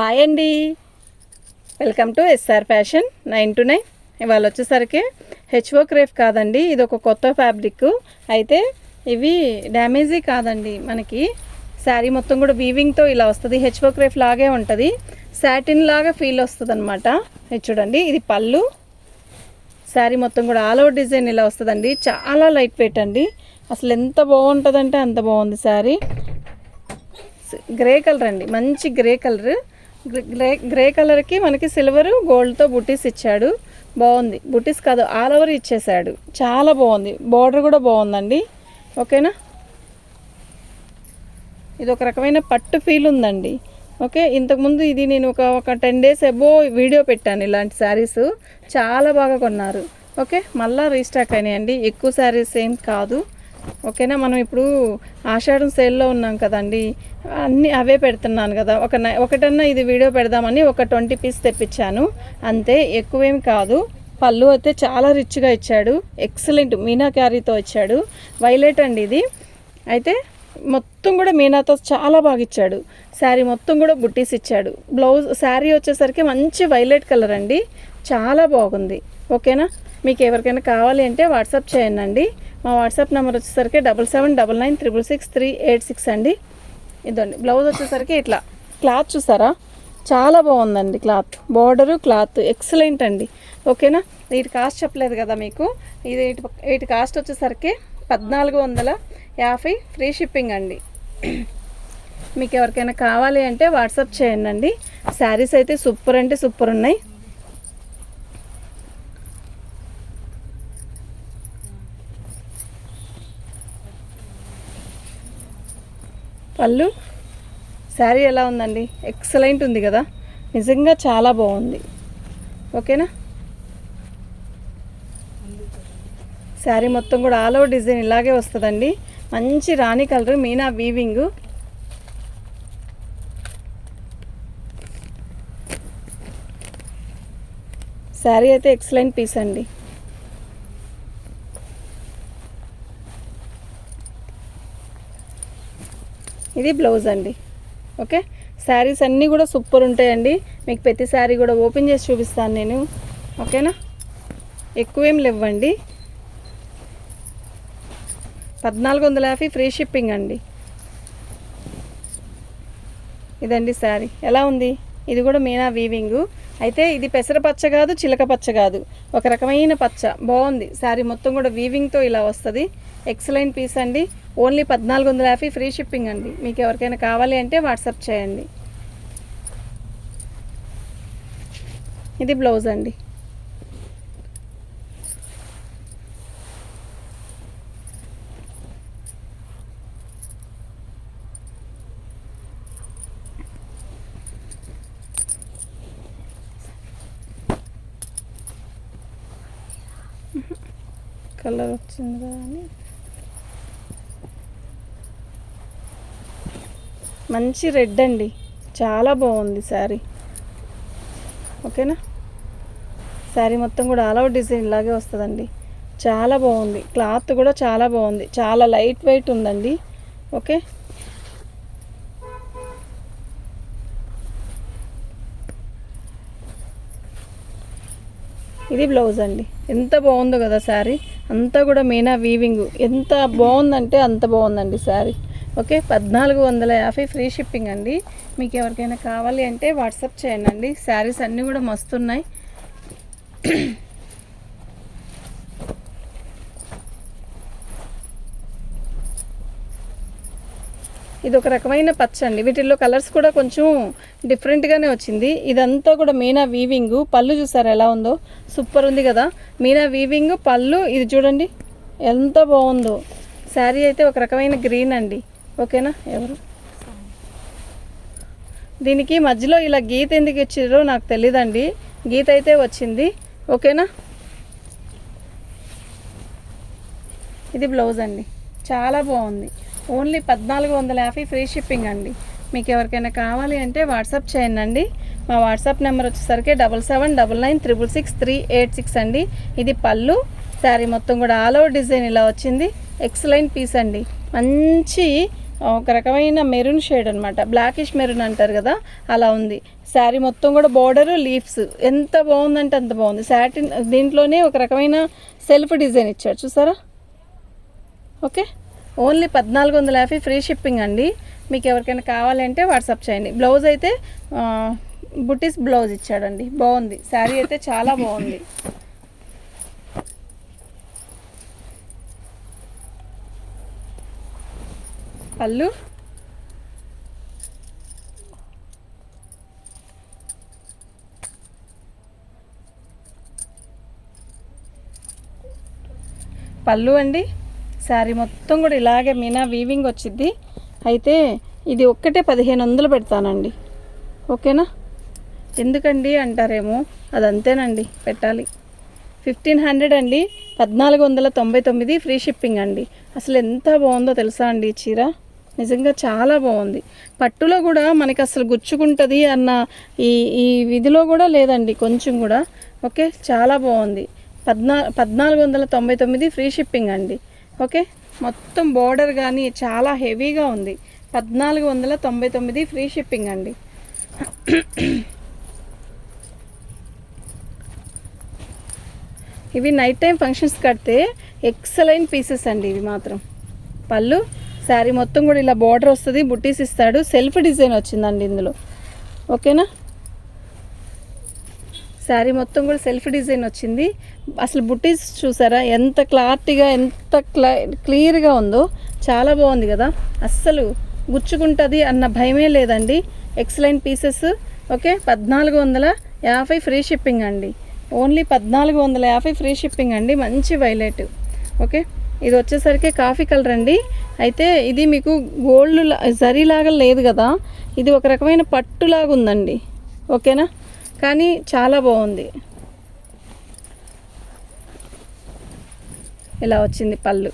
Hi అండి, welcome to SR fashion 9 to 9. ఇవాళ వచ్చేసరికి హెచ్ఓ క్రేఫ్ కాదండి, ఇది ఒక కొత్త ఫ్యాబ్రిక్. అయితే ఇవి డ్యామేజీ కాదండి, మనకి శారీ మొత్తం కూడా వీవింగ్తో ఇలా వస్తుంది. హెచ్ఓ క్రేఫ్ లాగే ఉంటుంది, సాటిన్ లాగా ఫీల్ వస్తుంది అనమాట. ఇది చూడండి, ఇది పళ్ళు. శారీ మొత్తం కూడా ఆల్ ఓవర్ డిజైన్ ఇలా వస్తుందండి. చాలా లైట్ వెయిట్ అండి, అసలు ఎంత బాగుంటుందంటే అంత బాగుంది శారీ. గ్రే కలర్ అండి, మంచి గ్రే కలర్. గ్రే కలర్కి మనకి సిల్వర్ గోల్డ్తో బుటీస్ ఇచ్చాడు. బాగుంది, బుటీస్ కాదు ఆల్ ఓవర్ ఇచ్చేసాడు. చాలా బాగుంది, బార్డర్ కూడా బాగుందండి. ఓకేనా, ఇది ఒక రకమైన పట్టు ఫీల్ ఉందండి. ఓకే, ఇంతకుముందు ఇది నేను ఒక 10 days అబో వీడియో పెట్టాను. ఇలాంటి శారీస్ చాలా బాగా కొన్నారు. ఓకే, మళ్ళీ రీస్టాక్ అయినాయండి. ఎక్కువ శారీస్ ఏం కాదు. ఓకేనా, మనం ఇప్పుడు ఆషాఢం సేల్లో ఉన్నాం కదండి, అన్నీ అవే పెడుతున్నాను కదా. ఒకటన్నా ఇది వీడియో పెడదామని ఒక 20 pieces తెప్పించాను అంతే, ఎక్కువేం కాదు. పళ్ళు అయితే చాలా రిచ్గా ఇచ్చాడు, ఎక్సలెంట్ మీనా క్యారీతో ఇచ్చాడు. వైలెట్ అండి ఇది. అయితే మొత్తం కూడా మీనాతో చాలా బాగా ఇచ్చాడు. శారీ మొత్తం కూడా బుట్టీస్ ఇచ్చాడు. బ్లౌజ్ శారీ వచ్చేసరికి మంచి వైలెట్ కలర్ అండి, చాలా బాగుంది. ఓకేనా, మీకు ఎవరికైనా కావాలి అంటే వాట్సాప్ చేయండి. మా వాట్సాప్ నెంబర్ వచ్చేసరికి 7799666386 అండి. ఇదండి బ్లౌజ్ వచ్చేసరికి ఇట్లా. క్లాత్ చూసారా, చాలా బాగుందండి క్లాత్, బార్డరు క్లాత్ ఎక్సలెంట్ అండి. ఓకేనా, వీటి కాస్ట్ చెప్పలేదు కదా మీకు. వీటి కాస్ట్ వచ్చేసరికి 1450 ఫ్రీ షిప్పింగ్ అండి. మీకు ఎవరికైనా కావాలి అంటే వాట్సాప్ చేయండి. శారీస్ అయితే సూపర్ అంటే సూపర్ ఉన్నాయి. పళ్ళు శారీ ఎలా ఉందండి, ఎక్సలెంట్ ఉంది కదా, నిజంగా చాలా బాగుంది. ఓకేనా, శారీ మొత్తం కూడా ఆల్ ఓవర్ డిజైన్ ఇలాగే వస్తుందండి. మంచి రాణి కలర్ మీనా వీవింగ్. శారీ అయితే ఎక్సలెంట్ పీస్ అండి. ఇది బ్లౌజ్ అండి. ఓకే, శారీస్ అన్నీ కూడా సూపర్ ఉంటాయండి. మీకు ప్రతి శారీ కూడా ఓపెన్ చేసి చూపిస్తాను నేను. ఓకేనా, ఎక్కువేం లేవండి. 1450 ఫ్రీ షిప్పింగ్ అండి. ఇదండి శారీ ఎలా ఉంది. ఇది కూడా మీనా వీవింగ్. అయితే ఇది పెసర పచ్చ కాదు, చిలక పచ్చ కాదు, ఒక రకమైన పచ్చ. బాగుంది, శారీ మొత్తం కూడా వీవింగ్తో ఇలా వస్తుంది. ఎక్సలెంట్ పీస్ అండి. ఓన్లీ 1450 ఫ్రీ షిప్పింగ్ అండి. మీకు ఎవరికైనా కావాలి అంటే వాట్సాప్ చేయండి. ఇది బ్లౌజ్ అండి. కలర్ వచ్చింది కదా అని మంచి రెడ్ అండి, చాలా బాగుంది శారీ. ఓకేనా, శారీ మొత్తం కూడా ఆల్ ఓవర్ డిజైన్ లాగే వస్తుందండి. చాలా బాగుంది, క్లాత్ కూడా చాలా బాగుంది, చాలా లైట్ వెయిట్ ఉందండి. ఓకే, ఇది బ్లౌజ్ అండి. ఎంత బాగుందో కదా శారీ, అంతా కూడా మీనా వీవింగ్. ఎంత బాగుందంటే అంత బాగుందండి శారీ. ఓకే, 1450 ఫ్రీ షిప్పింగ్ అండి. మీకు ఎవరికైనా కావాలి అంటే వాట్సాప్ చేయండి. శారీస్ అన్నీ కూడా మస్తున్నాయి. ఇది ఒక రకమైన పచ్చ అండి. వీటిల్లో కలర్స్ కూడా కొంచెం డిఫరెంట్గానే వచ్చింది. ఇదంతా కూడా మీనా వీవింగ్. పళ్ళు చూసారా ఎలా ఉందో, సూపర్ ఉంది కదా. మీనా వీవింగ్ పళ్ళు. ఇది చూడండి ఎంత బాగుందో. శారీ అయితే ఒక రకమైన గ్రీన్ అండి. ఓకేనా, ఎవరు దీనికి మధ్యలో ఇలా గీత ఎందుకు ఇచ్చారో నాకు తెలీదండి, గీత అయితే వచ్చింది. ఓకేనా, ఇది బ్లౌజ్ అండి, చాలా బాగుంది. ఓన్లీ 1450 ఫ్రీ షిప్పింగ్ అండి. మీకు ఎవరికైనా కావాలి అంటే వాట్సాప్ చేయండి. మా వాట్సాప్ నెంబర్ వచ్చేసరికి 7799666386 అండి. ఇది పళ్ళు. శారీ మొత్తం కూడా ఆల్ ఓవర్ డిజైన్ ఇలా వచ్చింది. ఎక్సలెంట్ పీస్ అండి, మంచి ఒక రకమైన మెరూన్ షేడ్ అనమాట, బ్లాకిష్ మెరూన్ అంటారు కదా, అలా ఉంది. శారీ మొత్తం కూడా బోర్డరు లీఫ్స్ ఎంత బాగుందంటే అంత బాగుంది. సాటిన్ దీంట్లోనే ఒక రకమైన సెల్ఫ్ డిజైన్ ఇచ్చారు చూసారా. ఓకే, ఓన్లీ 1450 ఫ్రీ షిప్పింగ్ అండి. మీకు ఎవరికైనా కావాలంటే వాట్సాప్ చేయండి. బ్లౌజ్ అయితే బుటీస్ బ్లౌజ్ ఇచ్చాడండి, బాగుంది. శారీ అయితే చాలా బాగుంది. పళ్ళు పళ్ళు అండి. శారీ మొత్తం కూడా ఇలాగే మీనా వీవింగ్ వచ్చింది. అయితే ఇది ఒక్కటే 1500 పెడతానండి. ఓకేనా? ఎందుకండి అంటారేమో, అదంతేనండి, పెట్టాలి. 1500 అండి, 1499 ఫ్రీ షిప్పింగ్ అండి. అసలు ఎంత బాగుందో తెలుసా అండి ఈ చీర, నిజంగా చాలా బాగుంది. పట్టులో కూడా మనకి అసలు గుచ్చుకుంటుంది అన్న ఈ ఈ విధిలో కూడా లేదండి కొంచెం కూడా. ఓకే, చాలా బాగుంది. 1499 ఫ్రీ షిప్పింగ్ అండి. ఓకే, మొత్తం బోర్డర్ కానీ చాలా హెవీగా ఉంది. 1499 ఫ్రీ షిప్పింగ్ అండి. ఇవి నైట్ టైం ఫంక్షన్స్ కడితే ఎక్సలెంట్ పీసెస్ అండి ఇవి మాత్రం. పళ్ళు శారీ మొత్తం కూడా ఇలా బోర్డర్ వస్తుంది, బుట్టీస్ ఇస్తాడు, సెల్ఫ్ డిజైన్ వచ్చిందండి ఇందులో. ఓకేనా? శారీ మొత్తం కూడా సెల్ఫ్ డిజైన్ వచ్చింది. అసలు బుట్టీస్ చూసారా ఎంత క్లారిటీగా, ఎంత క్లియర్గా ఉందో, చాలా బాగుంది కదా. అస్సలు గుచ్చుకుంటుంది అన్న భయమే లేదండి. Excellent pieces. Okay, 1450 free shipping అండి. ఓన్లీ 1450 ఫ్రీ షిప్పింగ్ అండి. మంచి వైలెట్. ఓకే, ఇది వచ్చేసరికి కాఫీ కలర్ అండి. అయితే ఇది మీకు గోల్డ్ జరీలాగా లేదు కదా, ఇది ఒక రకమైన పట్టులాగా ఉందండి. ఓకేనా? కానీ చాలా బాగుంది. ఇలా వచ్చింది పళ్ళు.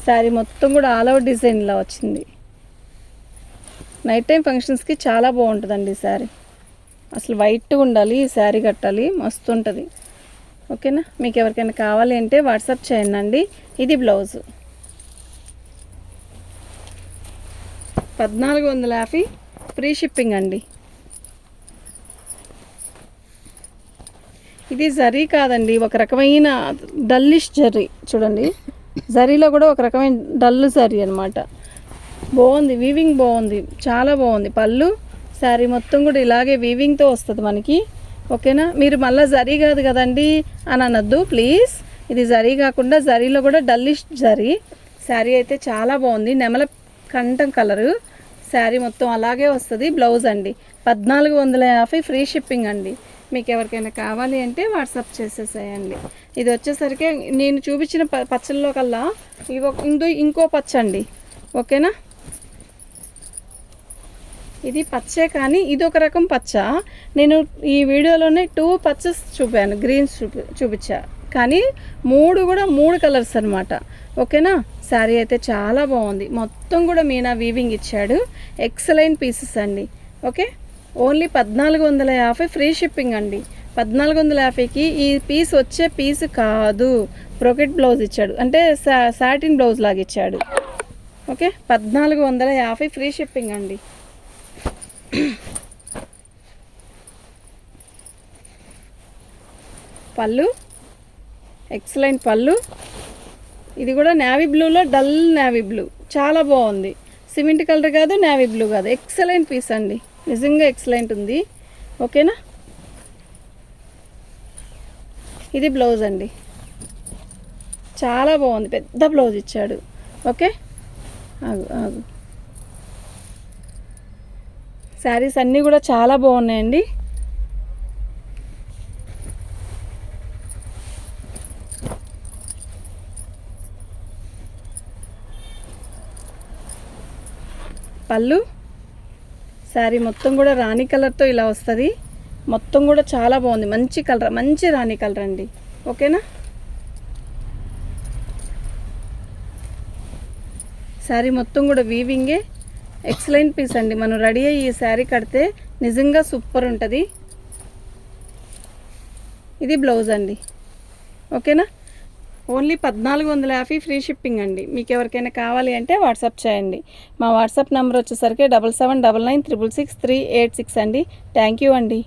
శారీ మొత్తం కూడా ఆల్ ఓవర్ డిజైన్ ఇలా వచ్చింది. నైట్ టైం ఫంక్షన్స్కి చాలా బాగుంటుందండి ఈ శారీ. అసలు వైట్గా ఉండాలి ఈ శారీ, కట్టాలి, మస్తు ఉంటుంది. ఓకేనా? మీకు ఎవరికైనా కావాలి అంటే వాట్సాప్ చేయండి. ఇది బ్లౌజు. 1450 ఫ్రీ షిప్పింగ్ అండి. ఇది జరీ కాదండి, ఒక రకమైన డల్లిష్ జరీ. చూడండి, జరీలో కూడా ఒక రకమైన డల్ జరీ అనమాట. బాగుంది, వీవింగ్ బాగుంది, చాలా బాగుంది. పళ్ళు శారీ మొత్తం కూడా ఇలాగే వీవింగ్తో వస్తుంది మనకి. ఓకేనా? మీరు మళ్ళీ జరీ కాదు కదండి అని అనొద్దు ప్లీజ్. ఇది జరీ కాకుండా జరీలో కూడా డల్లిష్ జరీ. శారీ అయితే చాలా బాగుంది, నెమల కంఠం కలరు. శారీ మొత్తం అలాగే వస్తుంది. బ్లౌజ్ అండి 1450 ఫ్రీ షిప్పింగ్ అండి. మీకు ఎవరికైనా కావాలి అంటే వాట్సాప్ చేసేసేయండి. ఇది వచ్చేసరికి నేను చూపించిన పచ్చల్లో కల్లా ఇంకో పచ్చ అండి. ఓకేనా? ఇది పచ్చే కానీ ఇది ఒక రకం పచ్చ. నేను ఈ వీడియోలోనే 2 పచ్చస్ చూపాను, గ్రీన్స్ చూపించా, కానీ 3 కూడా 3 కలర్స్ అనమాట. ఓకేనా? శారీ అయితే చాలా బాగుంది. మొత్తం కూడా మీనా వీవింగ్ ఇచ్చాడు. ఎక్సలెంట్ పీసెస్ అండి. ఓకే, ఓన్లీ 1450 ఫ్రీ షిప్పింగ్ అండి. 1450కి ఈ పీస్ వచ్చే పీస్ కాదు, బ్రోకెట్ బ్లౌజ్ ఇచ్చాడు, అంటే సాటిన్ బ్లౌజ్ లాగా ఇచ్చాడు. ఓకే, 1450 ఫ్రీ షిప్పింగ్ అండి. పళ్ళు ఎక్సలెంట్ పళ్ళు. ఇది కూడా నేవీ బ్లూలో డల్ నేవీ బ్లూ, చాలా బాగుంది. సిమెంట్ కలర్ కాదు, నేవీ బ్లూ కాదు, ఎక్సలెంట్ పీస్ అండి, నిజంగా ఎక్సలెంట్ ఉంది. ఓకేనా? ఇది బ్లౌజ్ అండి, చాలా బాగుంది, పెద్ద బ్లౌజ్ ఇచ్చాడు. ఓకే, ఆగు. శారీస్ అన్నీ కూడా చాలా బాగున్నాయండి. పళ్ళు శారీ మొత్తం కూడా రాణి కలర్తో ఇలా వస్తుంది. మొత్తం కూడా చాలా బాగుంది, మంచి కలర్, మంచి రాణి కలర్ అండి. ఓకేనా? శారీ మొత్తం కూడా వీవింగే, ఎక్సలెంట్ పీస్ అండి. మనం రెడీ అయ్యి ఈ శారీ కడితే నిజంగా సూపర్ ఉంటుంది. ఇది బ్లౌజ్ అండి. ఓకేనా? ఓన్లీ 1450 ఫ్రీ షిప్పింగ్ అండి. మీకు ఎవరికైనా కావాలి అంటే వాట్సాప్ చేయండి. మా వాట్సాప్ నెంబర్ వచ్చేసరికి 7799666386 అండి. థ్యాంక్ యూ అండి.